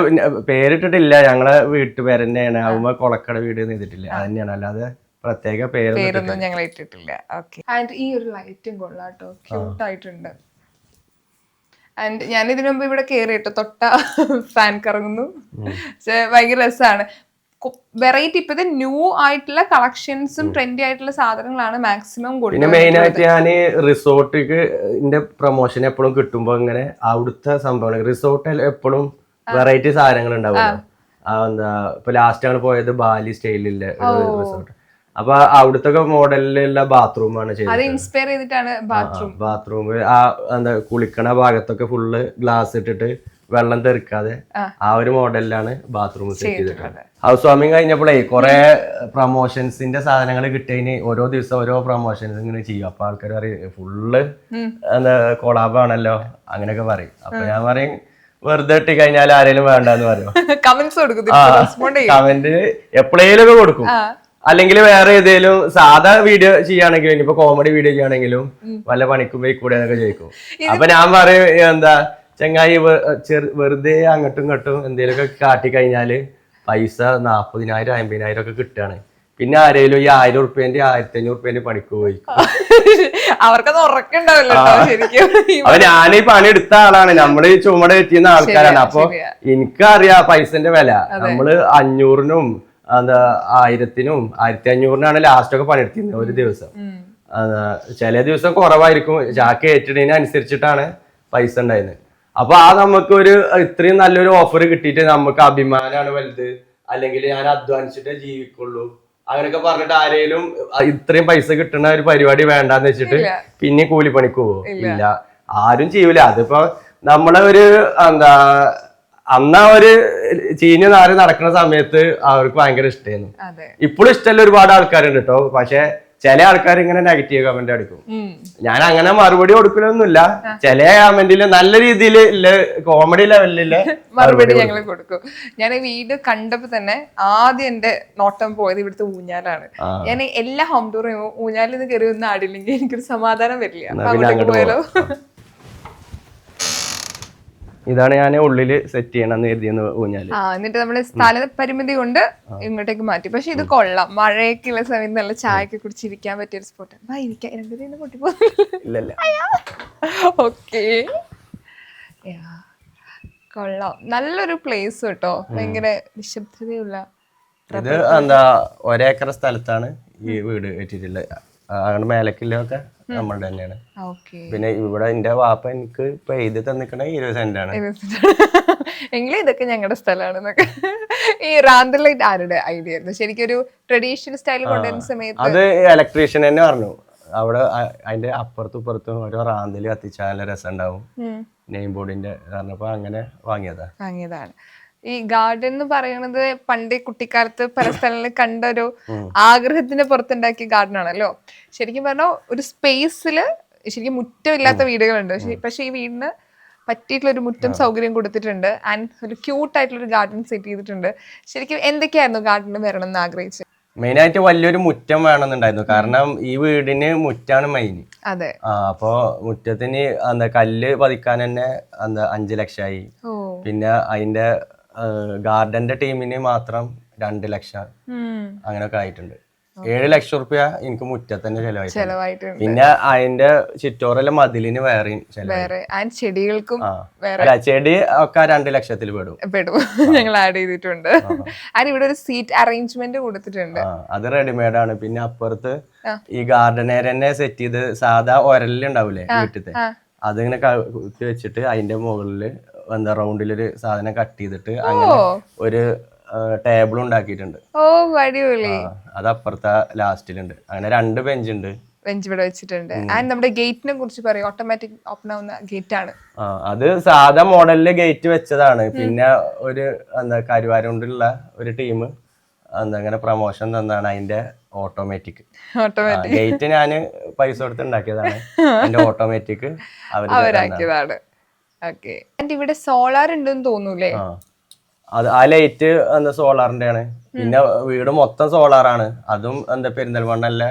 പേരിട്ടിട്ടില്ല, ഞങ്ങളെ വീട്ടുപേര് തന്നെയാണ്. ആവുമ്പോ കൊളക്കട വീട് ചെയ്തിട്ടില്ല, അത് തന്നെയാണ്. അല്ലാതെ പ്രത്യേക പേരൊന്നും ഞങ്ങൾ ഇട്ടിട്ടില്ല. ഓക്കെ. ആൻഡ് ഈ ഒരു ലൈറ്റും കൊള്ളാട്ടോ, ക്യൂട്ട് ആയിട്ടുണ്ട്. ആൻഡ് ഞാൻ ഇതിനു മുമ്പ് ഇവിടെ കേറിയിട്ട് തൊട്ട ഫാൻ കറങ്ങുന്നു, ഭയങ്കര രസമാണ്. വെറൈറ്റി ഇപ്പത്തെ ന്യൂ ആയിട്ടുള്ള കളക്ഷൻസും ട്രെൻഡി ആയിട്ടുള്ള സാധനങ്ങളാണ് മാക്സിമം കൊടുക്കുന്നത്. പിന്നെ മെയിൻ ആയിട്ട് ഞാൻ റിസോർട്ടിക്ക് പ്രൊമോഷൻ എപ്പോഴും കിട്ടുമ്പോ ഇങ്ങനെ അവിടുത്തെ സംഭവങ്ങൾ, റിസോർട്ട് എപ്പോഴും വെറൈറ്റി സാധനങ്ങൾ ഉണ്ടാവുമല്ലോ. ഇപ്പൊ ലാസ്റ്റ് ആണ് പോയത് ബാലി സ്റ്റൈലില്ല റിസോർട്ട്. അപ്പൊ അവിടുത്തെ മോഡലിലുള്ള ബാത്റൂമാണ് ചെയ്തത്. ബാത്റൂം കുളിക്കണ ഭാഗത്തൊക്കെ ഫുള്ള് ഗ്ലാസ് ഇട്ടിട്ട് വെള്ളം തെറിക്കാതെ ആ ഒരു മോഡലിലാണ് ബാത്റൂം സെറ്റ് ചെയ്തിട്ടുള്ളത്. ഹൗസ് വാമിങ് കഴിഞ്ഞപ്പോഴേ കുറെ പ്രൊമോഷൻസിന്റെ സാധനങ്ങൾ കിട്ടിയതിന് ഓരോ ദിവസം ഓരോ പ്രൊമോഷൻസ് ഇങ്ങനെ ചെയ്യും. അപ്പൊ ആൾക്കാർ പറയും ഫുള്ള് കൊളാബാണല്ലോ അങ്ങനെയൊക്കെ പറയും. അപ്പൊ ഞാൻ പറയും വെറുതെ ഇട്ടി കഴിഞ്ഞാൽ ആരെങ്കിലും വേണ്ടെന്ന് പറയും. കമന്റ് എപ്പോഴേലും ഒക്കെ കൊടുക്കും. അല്ലെങ്കിൽ വേറെ ഏതെങ്കിലും സാധാ വീഡിയോ ചെയ്യുകയാണെങ്കിലും, ഇനിയിപ്പോ കോമഡി വീഡിയോ ചെയ്യുകയാണെങ്കിലും വല്ല പണിക്കും പോയി കൂടെ എന്നൊക്കെ ചോദിക്കും. അപ്പൊ ഞാൻ പറയും ചങ്ങായി വെറുതെ അങ്ങോട്ടും ഇങ്ങോട്ടും എന്തെങ്കിലുമൊക്കെ കാട്ടി കഴിഞ്ഞാല് പൈസ 40,000 50,000 ഒക്കെ കിട്ടുകയാണ്. പിന്നെ ആരെങ്കിലും ഈ 1000 ഉറുപ്പ്യന്റെ 1500 ഉറുപ്പ്യന്റെ പണിക്ക് പോയി. അവർക്കത് ഉറക്കുണ്ടാവില്ല ശരിക്കും. അപ്പൊ ഞാനീ പണി എടുത്ത ആളാണ്, നമ്മള് ചുമട് വെച്ചിരുന്ന ആൾക്കാരാണ്. അപ്പൊ എനിക്കറിയാം പൈസന്റെ വില. നമ്മള് 500-നും 1000-നും 1500-നാണ് ലാസ്റ്റ് ഒക്കെ പണിയെടുത്തിരുന്നത് ഒരു ദിവസം. ചില ദിവസം കുറവായിരിക്കും, ചാക്ക് ഏറ്റിടതിനനുസരിച്ചിട്ടാണ് പൈസ ഉണ്ടായിരുന്നത്. അപ്പൊ നമുക്ക് ഇത്രയും നല്ലൊരു ഓഫർ കിട്ടിയിട്ട് നമുക്ക് അഭിമാനമാണ് വലുത്, അല്ലെങ്കിൽ ഞാൻ അധ്വാനിച്ചിട്ടേ ജീവിക്കുള്ളൂ അങ്ങനെയൊക്കെ പറഞ്ഞിട്ട് ആരെങ്കിലും ഇത്രയും പൈസ കിട്ടുന്ന ഒരു പരിപാടി വേണ്ടാന്ന് വെച്ചിട്ട് പിന്നെ കൂലിപ്പണിക്ക് പോകും? ഇല്ല, ആരും ചെയ്യൂല. അതിപ്പോ നമ്മളെ അന്നാ ഒരു ചീഞ്ഞ നാര് നടക്കുന്ന സമയത്ത് അവർക്ക് ഭയങ്കര ഇഷ്ടമായിരുന്നു. ഇപ്പോഴും ഇഷ്ടമല്ല ഒരുപാട് ആൾക്കാരുണ്ട് കേട്ടോ. പക്ഷെ ചില ആൾക്കാർ ഇങ്ങനെ നെഗറ്റീവ് കമന്റ് അടിക്കും. ഞാൻ അങ്ങനെ മറുപടി കൊടുക്കലൊന്നുമില്ല. ചില കമന്റില് നല്ല രീതിയിൽ കോമഡി ലെവലില് മറുപടി ഞങ്ങൾ കൊടുക്കും. ഞാൻ ഈ വീട് കണ്ടപ്പോ തന്നെ ആദ്യം എന്റെ നോട്ടം പോയത് ഇവിടുത്തെ ഊഞ്ഞാലാണ്. ഞാൻ എല്ലാ ഹോം ടൂറും ഊഞ്ഞാലിൽ നിന്ന് കയറി ഒന്നും ആടില്ലെങ്കിൽ എനിക്കൊരു സമാധാനം വരില്ല. അങ്ങോട്ട് പോയാലോ? ഇതാണ് ഞാൻ ഉള്ളില് സെറ്റ് ചെയ്യണമെന്ന് കരുതിയെന്ന് ഊഞ്ഞാല്. എന്നിട്ട് നമ്മള് സ്ഥല പരിമിതി കൊണ്ട് ഇങ്ങോട്ടേക്ക് മാറ്റി. പക്ഷെ ഇത് കൊള്ളാം, മഴയൊക്കെ ഉള്ള സമയത്ത് നല്ല ചായയൊക്കെ കുടിച്ചിരിക്കാൻ പറ്റിയ ഒരു സ്പോട്ട്. ഇല്ലല്ല, ഓക്കെ, കൊള്ളാം. നല്ലൊരു പ്ലേസ് കേട്ടോ, ഭയങ്കര നിശബ്ദതയുള്ള. ഇത് 1 ഏക്കർ സ്ഥലത്താണ് ഈ വീട് വെച്ചിട്ടുള്ളത്. അങ്ങനെ മേലക്കില്ലൊക്കെ നമ്മളുടെ തന്നെയാണ്. പിന്നെ ഇവിടെ എന്റെ വാപ്പ എനിക്ക് ഇപ്പൊ എഴുതി തന്നിക്കണ 20 സെന്റാണ്. എങ്കിലും ഇതൊക്കെ ഞങ്ങളുടെ സ്ഥലമാണെന്നൊക്കെ. ഈ റാന്തൽ ലൈറ്റ് ആരുടെ ഐഡിയ ആയിരുന്നു? ശരിക്കും ഒരു ട്രഡീഷണൽ സ്റ്റൈൽ കൊണ്ടുവരുന്ന സമയത്ത് അത് ഇലക്ട്രീഷ്യൻ തന്നെ പറഞ്ഞു. അവിടെ അതിന്റെ അപ്പുറത്തും ഇപ്പുറത്തും ഓരോ റാന്തല് കത്തിച്ചാൽ നല്ല രസം ഉണ്ടാവും, നെയിം ബോർഡിന്റെ പറഞ്ഞപ്പോ അങ്ങനെ വാങ്ങിയതാണ്. ഈ ഗാർഡൻ എന്ന് പറയുന്നത് പണ്ട് കുട്ടിക്കാലത്ത് പല സ്ഥലങ്ങളിൽ കണ്ട ഒരു ആഗ്രഹത്തിന് പുറത്തുണ്ടാക്കിയ ഗാർഡൻ ആണല്ലോ. ശരിക്കും പറഞ്ഞാൽ ഒരു സ്പേസില് ശരിക്കും മുറ്റമില്ലാത്ത വീടുകളുണ്ട്. പക്ഷെ ഈ വീടിന് പറ്റിയിട്ടുള്ള ഒരു മുറ്റം സൗകര്യം കൊടുത്തിട്ടുണ്ട് ആൻഡ് ഒരു ക്യൂട്ട് ആയിട്ടുള്ള ഒരു ഗാർഡൻ സെറ്റ് ചെയ്തിട്ടുണ്ട്. ശരിക്കും എന്തൊക്കെയായിരുന്നു ഗാർഡനിൽ വരണം എന്ന് ആഗ്രഹിച്ചത്? മെയിൻ ആയിട്ട് വലിയൊരു മുറ്റം വേണമെന്നുണ്ടായിരുന്നു. കാരണം ഈ വീടിന് മുറ്റാണ് മെയിൻ. അതെ. അപ്പൊ മുറ്റത്തിന് കല്ല് പതിക്കാൻ തന്നെ 5 ലക്ഷമായി. പിന്നെ അതിന്റെ ഗാർഡന്റെ ടീമിന് മാത്രം 2 ലക്ഷം അങ്ങനെയൊക്കെ ആയിട്ടുണ്ട്. 7 ലക്ഷം റുപ്യ എനിക്ക് മുറ്റത്തന്നെ ചെലവായിട്ടുണ്ട്. പിന്നെ അതിന്റെ ചുറ്റോറെല്ലാം മതിലിന് വേറെയും ചെടികൾക്കും ചെടി ഒക്കെ 2 ലക്ഷത്തിൽ പെടും. ഞങ്ങൾ ആഡ് ചെയ്തിട്ടുണ്ട്. ആൻഡ് ഇവിടെ ഒരു സീറ്റ് അറേഞ്ച്മെന്റ് കൊടുത്തിട്ടുണ്ട്. അത് റെഡിമെയ്ഡ് ആണ്. പിന്നെ അപ്പുറത്ത് ഈ ഗാർഡൻ ഏരിയ തന്നെ സെറ്റ് ചെയ്ത് സാധാ ഒരലുണ്ടാവൂലേ വീട്ടിലത്തെ, അതിങ്ങനെ കുത്തി വെച്ചിട്ട് അതിന്റെ മുകളില് റൗണ്ടിലൊരു സാധനം കട്ട് ചെയ്തിട്ട് അങ്ങനെ ഒരു ടേബിൾ ഉണ്ടാക്കിയിട്ടുണ്ട്. അത് അപ്പുറത്തെ ലാസ്റ്റിലുണ്ട്. അങ്ങനെ 2 ബെഞ്ച് ഉണ്ട്. ബെഞ്ച് ഇവിടെ വെച്ചിട്ടുണ്ട്. ആൻഡ് നമ്മുടെ ഗേറ്റിനെ കുറിച്ച് പറയും. ഓട്ടോമാറ്റിക് ഓപ്പൺ ആവുന്ന ഗേറ്റ് ആണ്. അത് സാധാ മോഡലില് ഗേറ്റ് വെച്ചതാണ്. പിന്നെ ഒരു കരുവാരം കൊണ്ടുള്ള ഒരു ടീം അങ്ങനെ പ്രൊമോഷൻ തന്നാണ് അതിന്റെ ഓട്ടോമാറ്റിക് ഗേറ്റ്. ഞാന് പൈസ കൊടുത്ത് ഉണ്ടാക്കിയതാണ്. അതിന്റെ ഓട്ടോമാറ്റിക് അവരാക്കിയതാണ്. ഓക്കെ. ആൻഡ് ഇവിടെ സോളാർ ഉണ്ടെന്ന് തോന്നൂലേ? ആ ലൈറ്റ് സോളാറിന്റെ ആണ്. പിന്നെ വീട് മൊത്തം സോളാറാണ്. അതും പെരിന്തൽമണ്ണല്ലേ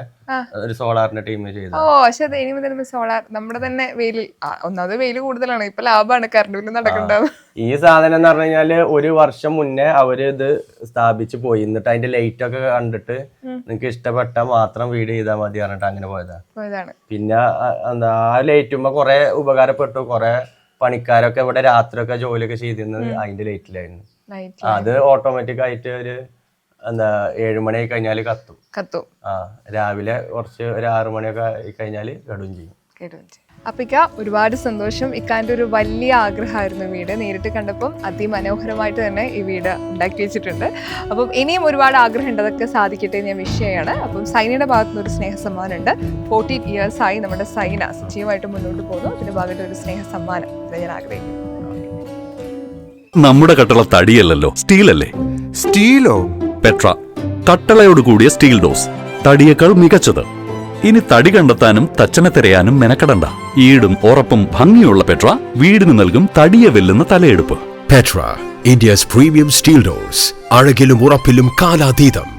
ഒരു സോളാറിന്റെ ടീം ചെയ്തത്. പക്ഷെ ഇനി മുതൽ സോളാർ നമ്മുടെ തന്നെ വെയിലിൽ ഒന്നാമത് വെയിൽ കൂടുതലാണ്. ഇപ്പൊ ലാഭമാണ് കറണ്ട് ബില്ല് നടക്കണ്ടാവും. ഈ സാധനം എന്ന് പറഞ്ഞു കഴിഞ്ഞാല് 1 വർഷം മുന്നേ അവര് ഇത് സ്ഥാപിച്ചു പോയി. എന്നിട്ട് അതിന്റെ ലൈറ്റ് ഒക്കെ കണ്ടിട്ട് നിങ്ങക്ക് ഇഷ്ടപ്പെട്ട മാത്രം വീട് ചെയ്താൽ മതി പറഞ്ഞിട്ട് അങ്ങനെ പോയതാണ്. പിന്നെ ആ ലൈറ്റുമ്പോ കൊറേ ഉപകാരപ്പെട്ടു. കൊറേ പണിക്കാരൊക്കെ ഇവിടെ രാത്രിയൊക്കെ ജോലിയൊക്കെ ചെയ്തിരുന്നത് അതിന്റെ ലൈറ്റിലായിരുന്നു. അത് ഓട്ടോമാറ്റിക് ആയിട്ട് ഒരു 7 മണി ആയി കഴിഞ്ഞാല് കത്തും. രാവിലെ കുറച്ച് ഒരു 6 മണിയൊക്കെ കഴിഞ്ഞാല് കെടും ചെയ്യും. അപ്പൊ ഒരുപാട് സന്തോഷം. ഇക്കാന്റെ ഒരു വലിയ ആഗ്രഹമായിരുന്നു വീട്. നേരിട്ട് കണ്ടപ്പം അതിമനോഹരമായിട്ട് തന്നെ ഈ വീട് ഉണ്ടാക്കി വെച്ചിട്ടുണ്ട്. അപ്പം ഇനിയും ഒരുപാട് ആഗ്രഹം ഉണ്ട്, അതൊക്കെ സാധിക്കട്ടെ ഞാൻ വിഷ് ചെയ്യാണ്. അപ്പം സൈനയുടെ ഭാഗത്തുനിന്ന് ഒരു സ്നേഹ സമ്മാനം ഉണ്ട്. 14 years ആയി നമ്മുടെ സൈന സജീവമായിട്ട് മുന്നോട്ട് പോകുന്നു. അതിന്റെ ഭാഗത്ത് ഒരു സ്നേഹ സമ്മാനം ഞാൻ ആഗ്രഹിക്കുന്നു. നമ്മുടെ കട്ടള തടിയല്ലല്ലോ, സ്റ്റീലല്ലേ? സ്റ്റീലോ? പെട്ര കട്ടളയോട് കൂടിയ സ്റ്റീൽ ഡോസ്, തടിയേക്കാൾ മികച്ചത്. ഇനി തടി കണ്ടെത്താനും തച്ചനെ തിരയാനും മെനക്കെടണ്ട. ഈടും ഉറപ്പും ഭംഗിയുള്ള പെട്ര വീടിന് നൽകും തടിയെ വെല്ലുന്ന തലയെടുപ്പ്. Petra, India's premium steel doors. അഴകിലും ഉറപ്പിലും കാലാതീതം.